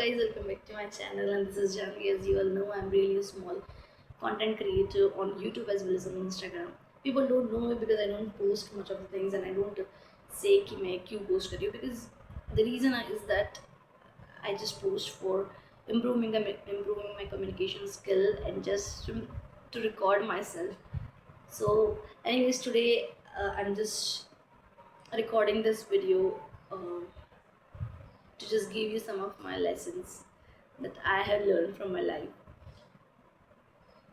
Guys, welcome back to my channel, and this is Janvi. As you all know, I'm really a small content creator on YouTube as well as on Instagram. People don't know me because I don't post much of the things, and I don't say कि मैं क्यों post कर रही हूँ, because the reason is that I just post for improving my communication skill and just to record myself. So, anyways, today I'm just recording this video. Uh, to just give you some of my lessons that I have learned from my life.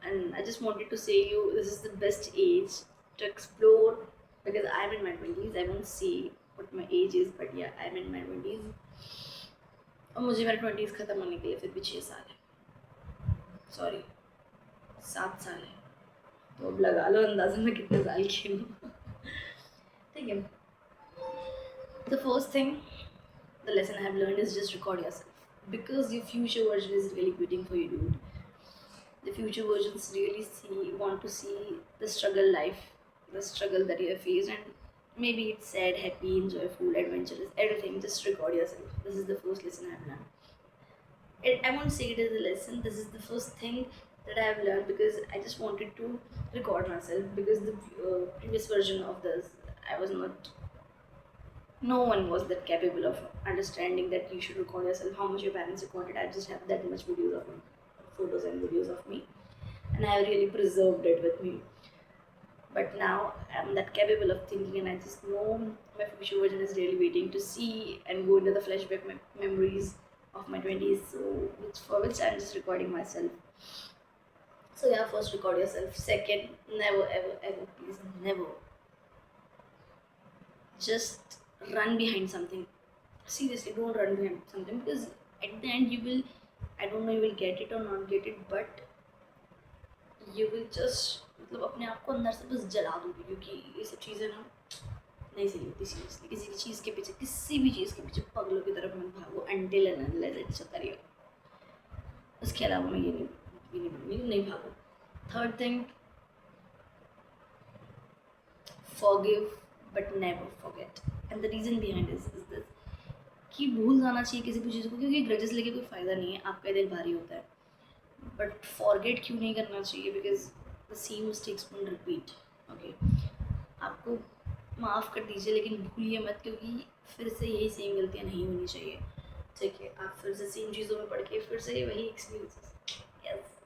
And I just wanted to say you this is the best age to explore, because I'm in my 20s. I won't say what my age is, but yeah, I'm in my 20s. और मुझे मेरे 20s ख़त्म होने के लिए फिर भी 6 साल है, सॉरी 7 साल है, तो अब लगा लो अंदाज़ा मैं कितने साल की हूँ. ठीक है. The first thing, the lesson I have learned is just record yourself, because your future version is really waiting for you, dude. The future versions really want to see the struggle life, the struggle that you have faced, and maybe it's sad, happy, joyful, adventurous, everything. Just record yourself. This is the first lesson I've learned. I won't say it is a lesson. This is the first thing that I have learned, because I just wanted to record myself, because the previous version of this, I was not. No one was that capable of understanding that you should record yourself. How much your parents recorded. I just have that much videos of me, photos and videos of me, and I have really preserved it with me. But now I'm that capable of thinking, and I just know my future version is really waiting to see and go into the flashback memories of my 20s. So, for which I'm just recording myself. So, yeah, first record yourself. Second, never, ever, ever, please, never just run behind something. Seriously, don't run behind something, because at the end, you will, I don't know, you will get it or not get it, but you will just मतलब अपने आप को अंदर से बस जला दोगे, क्योंकि ये सब चीज़ें ना नहीं सही होती. सीरियसली किसी भी चीज़ के पीछे, किसी भी चीज़ के पीछे पगलों की तरफ मत भागो until and unless it's a career. उसके अलावा मैं ये नहीं बोलूँगी नहीं भागो. Third thing, forgive but never forget. And the reason behind is this कि भूल जाना चाहिए किसी भी चीज़ को, क्योंकि ग्रजेस लेके कोई फ़ायदा नहीं है, आपका दिल भारी होता है. बट फॉरगेट क्यों नहीं करना चाहिए, because the same mistakes will repeat. Okay, आपको माफ़ कर दीजिए, लेकिन भूलिए मत, क्योंकि फिर से यही सेम गलतियाँ नहीं होनी चाहिए. ठीक है, आप फिर से सेम चीज़ों में पढ़ के फिर से वही experiences. Yes,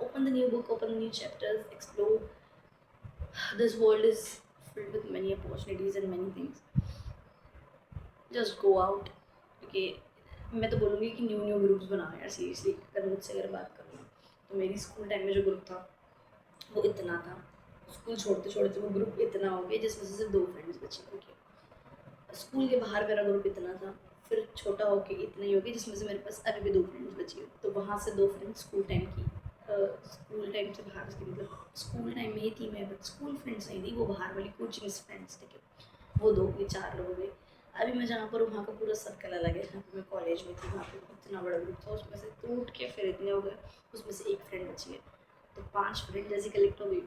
open the new book, open the new chapters, explore. This world is filled with many opportunities and many things. Just go out. Okay, मैं तो बोलूँगी कि न्यू ग्रुप्स बनाओ यार. सीरियसली अगर मुझसे बात करूँ तो मेरी स्कूल टाइम में जो ग्रुप था वो इतना था. स्कूल छोड़ते छोड़ते वो ग्रुप इतना हो गया जिसमें से सिर्फ 2 फ्रेंड्स बचे. ओके, स्कूल के बाहर मेरा ग्रुप इतना था, फिर छोटा होके इतना ही हो गया जिसमें से मेरे पास अभी भी 2 फ्रेंड्स बची हो. तो वहाँ से 2 फ्रेंड्स स्कूल टाइम की, स्कूल टाइम से बाहर की, मतलब स्कूल टाइम में ही थी मैं, बट स्कूल फ्रेंड्स नहीं थी, वो बाहर वाली कोचिंग फ्रेंड्स. ठीक है, वो 2 हुए, 4 लोग हो गए. अभी मैं जहाँ पर हूँ वहाँ का पूरा सर्कल अलग है. जहाँ पर मैं कॉलेज में थी वहाँ पे इतना बड़ा ग्रुप था, उसमें से टूट के फिर इतने हो गए, उसमें से 1 फ्रेंड बची है. तो 5 फ्रेंड जैसे कलेक्ट हो गई.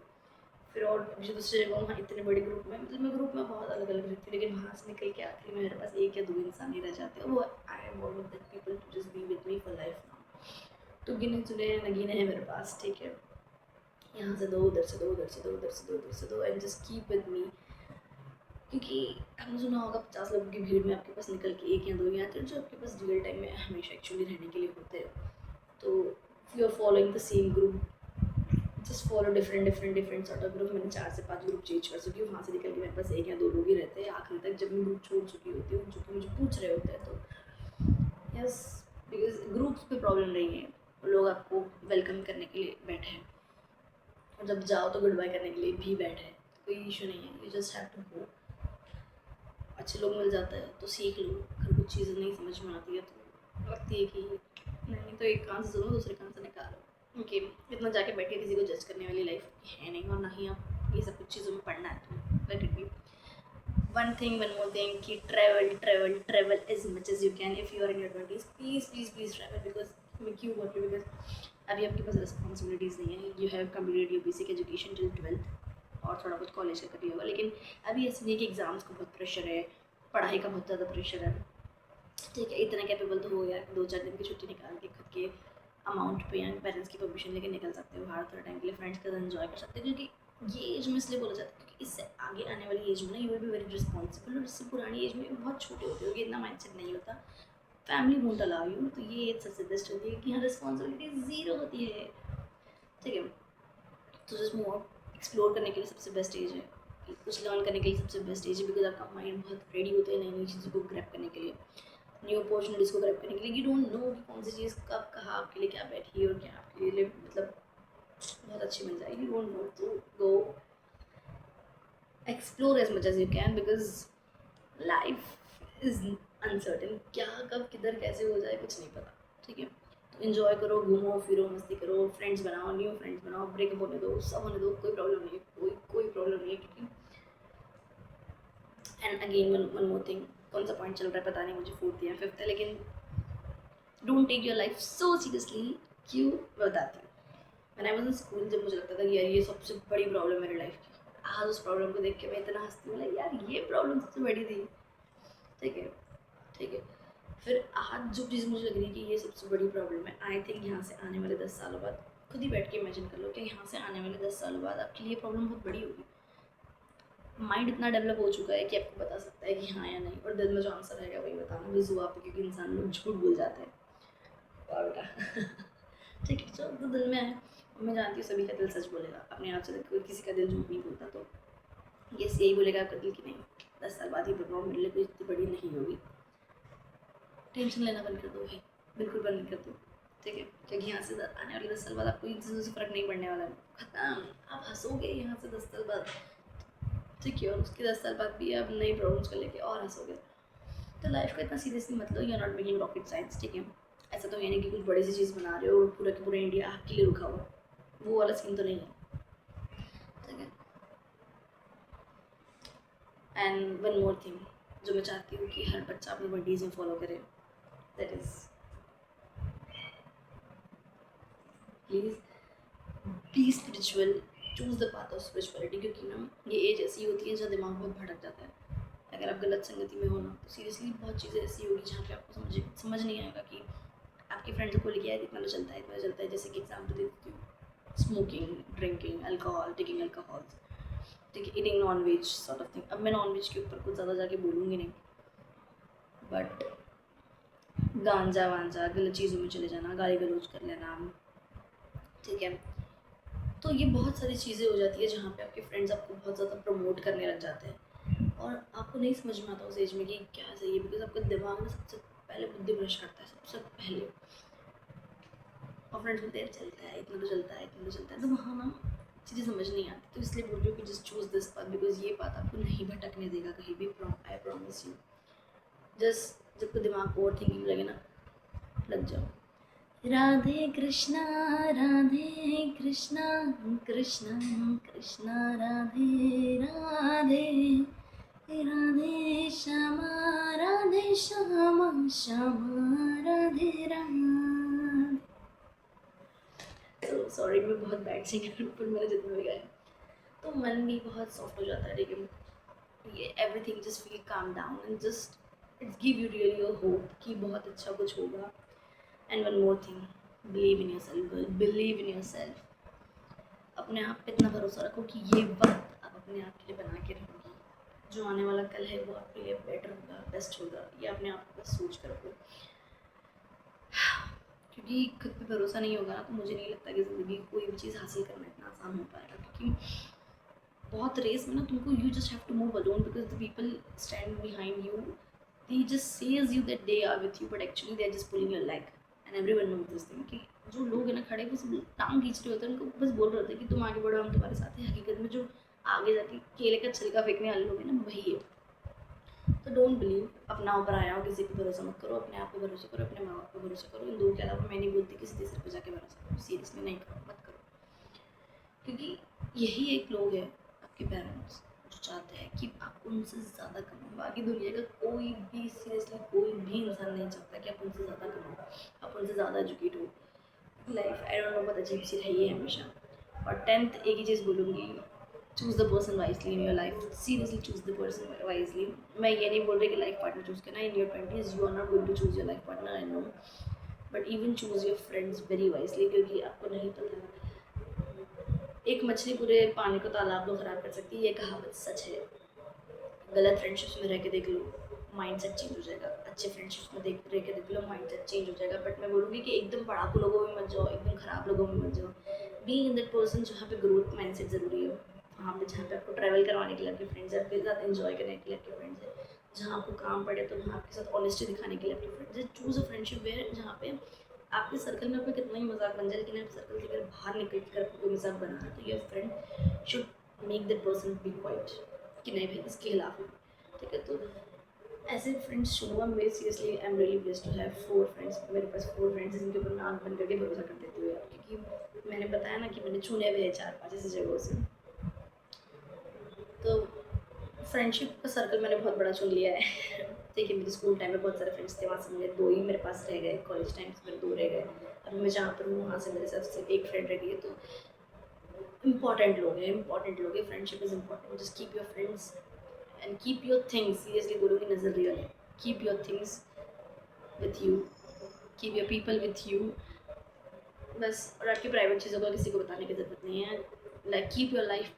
फिर और जो दूसरी जगह वहाँ इतने बड़े ग्रुप में, मतलब मैं ग्रुप में बहुत अलग अलग रहती, लेकिन वहाँ से निकल के आखिरी में मेरे पास 1 या 2 इंसान ही रह जाते हैं. वो I want that people to just be with me for life now. तो गिने चुने नगीने हैं मेरे पास. ठीक है, यहाँ से 2, उधर से 2, उधर से 2, उधर से 2, उधर से 2, and just keep with me. क्योंकि आपने सुना होगा 50 लोगों की भीड़ में आपके पास निकल के 1 या 2 ही आते हैं जो आपके पास रियल टाइम में हमेशा एक्चुअली रहने के लिए होते हैं. तो you are following the same group, just follow different sort of group. मैंने 4 से 5 ग्रुप चेंज कर चुकी हूँ. वहाँ से निकल के मेरे पास 1 या 2 लोग ही रहते हैं आखिरी तक, जब मैं ग्रुप छोड़ चुकी होती हूँ, जो कि मुझे पूछ रहे होते हैं. तो यस, बिकॉज ग्रुप्स पे प्रॉब्लम नहीं है, लोग आपको वेलकम करने के लिए बैठे हैं, और जब जाओ तो गुड बाय करने के लिए भी बैठे हैं. कोई इशू नहीं है, you just have to go. अच्छे लोग मिल जाते हैं तो सीख लो. अगर कुछ चीज़ें नहीं समझ में आती है तो लगती है कि नहीं, तो एक कान से सुनो दूसरे कान से निकालो. ओके, इतना जाके बैठे किसी को जज करने वाली लाइफ है नहीं, और ना ही आप ये सब कुछ चीज़ों में पढ़ना है. तो let it be. One more thing कि travel as much as you can. If you are in your 20s, please travel. Because मैं क्यों बोल रही हूँ, बिकॉज अभी आपके पास रिस्पॉन्सिबिलिटीज़ नहीं है. You have completed your basic education till 12th, और थोड़ा बहुत कॉलेज का कर लिया होगा. लेकिन अभी ऐसे नहीं कि एग्ज़ाम्स का बहुत प्रेशर है, पढ़ाई का बहुत ज़्यादा प्रेशर है. ठीक है, इतना कैपेबल तो हो यार, 2-4 दिन की छुट्टी निकाल के खुद के अमाउंट पे या पेरेंट्स की परमिशन लेके निकल सकते हो बाहर थोड़ा टाइम के लिए, फ्रेंड्स के साथ एंजॉय कर सकते हो। क्योंकि ये एज में इसलिए बोला जाता है क्योंकि इससे आगे आने वाली एज में ना you will be very responsible, और इससे पुरानी एज में बहुत छोटे होते हो, इतना माइंडसेट नहीं होता, फैमिली वोंट अलाउ यू। तो ये एज सबसे बेस्ट होती है कि हाँ रिस्पॉन्सिबिलिटी ज़ीरो होती है। ठीक है, तो जस्ट मूव आउट, एक्सप्लोर करने के लिए सबसे बेस्ट एज है, कुछ लर्न करने के लिए सबसे बेस्ट एज है, बिकॉज आपका माइंड बहुत रेडी होता है नई नई चीज़ों को ग्रैब करने के लिए, न्यू अपॉर्चुनिटीज़ को ग्रैब करने के लिए। यू डोंट नो कि कौन सी चीज़ कब कहाँ आपके लिए क्या बैठी है और क्या आपके लिए मतलब बहुत अच्छी मिल जाएगी। यू डोंट नो, तो go explore as much as you can, because life is uncertain, क्या कब किधर कैसे हो जाए कुछ नहीं पता। ठीक है, तो इन्जॉय करो, घूमो फिरो, मस्ती करो, फ्रेंड्स बनाओ, न्यू फ्रेंड्स बनाओ, ब्रेकअप होने दो, सब होने दो, कोई प्रॉब्लम नहीं है, कोई प्रॉब्लम नहीं है। क्योंकि and again one more thing, कौन सा पॉइंट चल रहा है पता नहीं मुझे, 4th या 5th है, लेकिन don't take your life so seriously. क्यों, मैं बताती हूँ। मैंने आई वाज इन स्कूल, जब मुझे लगता था कि यार ये सबसे बड़ी प्रॉब्लम मेरी लाइफ की, आज उस प्रॉब्लम को देख के मैं इतना हंसती हूँ, लाइक यार ये प्रॉब्लम सबसे बड़ी थी। ठीक है, ठीक है, फिर आज जो चीज़ मुझे लग रही है कि ये सबसे बड़ी प्रॉब्लम है, आई थिंक यहाँ से आने वाले 10 सालों बाद, खुद ही बैठ के इमेजिन कर लो कि यहाँ से आने वाले 10 सालों बाद आपके लिए प्रॉब्लम बहुत बड़ी होगी। माइंड इतना डेवलप हो चुका है कि आपको बता सकता है कि हाँ या नहीं, और दिल में जो आंसर रहेगा वही बताना भी जुआ पे, क्योंकि इंसान लोग झूठ बोल जाते हैं। वाह बेटा ठीक है, जो दिल में है, और मैं जानती हूँ सभी का दिल सच बोलेगा, अपने आप से कोई किसी का दिल झूठ नहीं बोलता। तो यस, यही बोलेगा आपका दिल कि नहीं 10 साल बाद ही प्रॉब्लम मेरे लिए कोई इतनी बड़ी नहीं होगी। टेंशन लेना बंद कर दो भाई, बिल्कुल बंद कर दो। ठीक है, क्योंकि यहाँ से आने वाले 10 साल बाद आपको इन चीज़ों से फ़र्क नहीं पड़ने वाला है, खत्म। आप हंसोगे यहाँ से 10 साल बाद, ठीक है, और उसके 10 साल बाद भी आप नई प्रॉब्लम्स को लेके और हंसोगे। तो लाइफ को इतना सीरियसली मतलब, you are not making rocket science. ठीक है, ऐसा तो है नहीं कि कुछ बड़ी सी चीज़ बना रहे हो और पूरा के पूरा इंडिया आपके लिए रुका हुआ, वो वाला सीन तो नहीं है। ठीक है, एंड वन मोर थिंग जो मैं चाहती हूँ कि हर बच्चा अपनी बडीज में फॉलो करे, that is please be spiritual, choose the path of spirituality. क्योंकि ना ये एज ऐसी होती है जहाँ दिमाग बहुत भटक जाता है। अगर आप गलत संगति में हो ना, तो सीरियसली बहुत चीज़ें ऐसी होगी जहाँ पे आपको समझ नहीं आएगा कि आपके फ्रेंड्स को लेके आए इतना तो चलता है, इतना चलता है। जैसे कि एग्जाम्पल देती हूँ, smoking, drinking, alcohol, taking alcohol, ठीक है, eating non veg sort of thing. अब मैं नॉन वेज के ऊपर कुछ ज़्यादा जाके बोलूँगी नहीं, बट गांजा वांजा, गलत चीज़ों में चले जाना, गाली गलौज कर लेना, ठीक है, तो ये बहुत सारी चीज़ें हो जाती है जहाँ पे आपके फ्रेंड्स आपको बहुत ज़्यादा प्रमोट करने लग जाते हैं, और आपको नहीं समझ में आता उस एज में कि क्या सही है, बिकॉज आपका दिमाग में सबसे पहले बुद्धि भ्रष्ट करता है, सबसे पहले। और फ्रेंड्स बोलते हैं चलता है, इतना तो चलता है, इतना तो चलता है, तो वहाँ ना चीज़ें समझ नहीं आती। तो इसलिए बोल रही हूँ कि just choose this path, because ये बात आपको नहीं भटकने देगा कहीं भी, आई प्रॉमिस यू। जस्ट जब दिमाग ओवर थिंकिंग लगे ना, लग जाओ। राधे कृष्णा, राधे कृष्णा, कृष्णा कृष्णा राधे राधे, राधे श्यामा, राधे श्यामा, श्यामा राधे राधे। तो सॉरी, मैं बहुत बैड सिंगर हूँ, पर मैंने जितना भी गाया, तो मन भी बहुत सॉफ्ट हो जाता है। लेकिन ये everything just feel calm down and just it's give you really a hope कि बहुत अच्छा कुछ होगा। And one more thing, believe in your self girl, believe in your self. अपने आप पे इतना भरोसा रखो कि ये वक्त आप अपने आप के लिए बना के रखोगी, जो आने वाला कल है वो आपके लिए बेटर होगा, बेस्ट होगा। ये अपने आप को बस सोच कर रखो, क्योंकि खुद पे भरोसा नहीं होगा ना, तो मुझे नहीं लगता कि ज़िंदगी कोई भी चीज़ हासिल करना इतना आसान हो पाएगा। क्योंकि बहुत रेस में ना तुमको, you just have to move alone, because the people stand behind you, they just says you that they are with you, but actually they are just pulling your leg. And everyone knows this thing कि जो लोग हैं ना खड़े, वो सब टांग खींच रहे होते हैं, उनको बस बोल रहे होते हैं कि तुम आगे बढ़ो, हम तुम्हारे साथ हैं। हकीकत में जो आगे जाके केले का छिलका फेंकने वाले लोग हैं ना, वही है। तो डोंट बिलीव, अपना ऊपर आया हो किसी पे भरोसा मत करो, अपने आप पे भरोसा करो, अपने माँ बाप पे भरोसा करो। इन दो के अलावा मैं नहीं बोलती किसी तीसरे पे जाके भरोसा करो, सीरियसली नहीं करो, मत करो। क्योंकि यही एक लोग हैं, आपके पेरेंट्स, जो चाहते हैं कि आप उनसे ज़्यादा कमाओ। बाकी दुनिया का कोई भी, सीरियसली कोई भी इंसान नहीं चाहता कि आप उनसे ज़्यादा कमाओ, आप उनसे ज़्यादा एजुकेट हो। लाइफ आई डोंट नो बहुत अजीब सी रही है हमेशा। और 10th एक ही चीज़ बोलूँगी, choose the person wisely in your life, seriously choose the person wisely. मैं ये नहीं बोल रही कि लाइफ पार्टनर चूज़ करना, in your 20s you are not going to choose your life partner, I know, but even choose your friends very wisely, क्योंकि आपको नहीं पता एक मछली पूरे पानी को, तालाब को ख़राब कर सकती है, ये कहावत सच है। गलत फ्रेंडशिप्स में रह के देख लो, माइंड सेट चेंज हो जाएगा। अच्छे फ्रेंडशिप्स में रह के देख लो, माइंड सेट चेंज हो जाएगा। बट मैं बोलूँगी कि एकदम पढ़ाकू लोगों में मत जाओ, एकदम ख़राब लोगों में मत जाओ। बीइंग इन दैट पर्सन जहाँ पे ग्रोथ माइंड सेट ज़रूरी है, वहाँ पे जहाँ पे आपको ट्रैवल करवाने के लिए आपके फ्रेंड्स है, आपके साथ एंजॉय करने के लिए आपके फ्रेंड्स है, जहाँ आपको काम पड़े तो वहाँ आपके साथ ऑनेस्टी दिखाने के लिए आपके फ्रेंड्स है। चूज़ अ फ्रेंडशिप वेयर जहाँ पे आपके सर्कल में आपका कितना ही मजाक बन जाए, लेकिन आप सर्कल से अगर बाहर निकल कर आपको कोई मजाक बना रहा है तो your friend should make that person be quite कि नहीं भाई इसके खिलाफ है, ठीक है। तो ऐसे फ्रेंड्स चुनूंगा। मैं seriously I am really blessed to have 4 friends. मेरे पास 4 फ्रेंड्स हैं जिनके ऊपर मैं आँख बंद करके भरोसा कर देती हूँ यार, क्योंकि मैंने बताया ना कि मैंने चुने हुए हैं 4-5 ऐसी जगहों से। तो फ्रेंडशिप का सर्कल मैंने बहुत बड़ा चुन लिया है। देखिए मेरे स्कूल टाइम में बहुत सारे फ्रेंड्स थे, वहाँ से मेरे 2 ही मेरे पास रह गए, कॉलेज टाइम से मेरे 2 रह गए। अभी मैं जहाँ पर हूँ वहाँ से मेरे साथ सिर्फ एक फ्रेंड रह गई है। तो इम्पॉर्टेंट लोग हैं, friendship is important. Just keep your friends and keep your things, seriously बोलूँगी नजर रियल है, keep your things with you, keep your people with you, बस। और आपकी प्राइवेट चीज़ों को किसी को बताने की ज़रूरत नहीं है। Like keep your life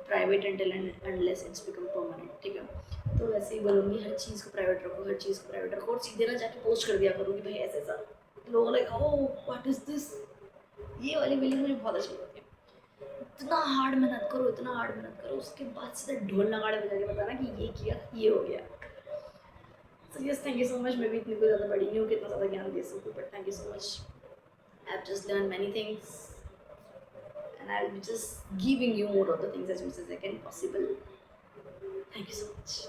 private until unless it's become permanent, ठीक है। तो वैसे ही बोलूँगी हर चीज़ को प्राइवेट रखो, हर चीज़ को प्राइवेट रखो, और सीधे ना जाके पोस्ट कर दिया करूँगी भाई ऐसे ऐसा, लोग like oh what is this. ये वाली फीलिंग मुझे बहुत अच्छी लगती है। इतना हार्ड मेहनत करो, इतना हार्ड मेहनत करो, उसके बाद सीधे ढोल नगाड़े बजा के बताना कि ये किया, ये हो गया। So yes, thank you so much. मैं भी इतनी कोई ज़्यादा बड़ी नहीं हूँ कि इतना ज़्यादा ज्ञान दे सकूँ, but thank you so much. I have just learn many things and I'll be just giving you more of the things as much as I can possible. Thank you so much.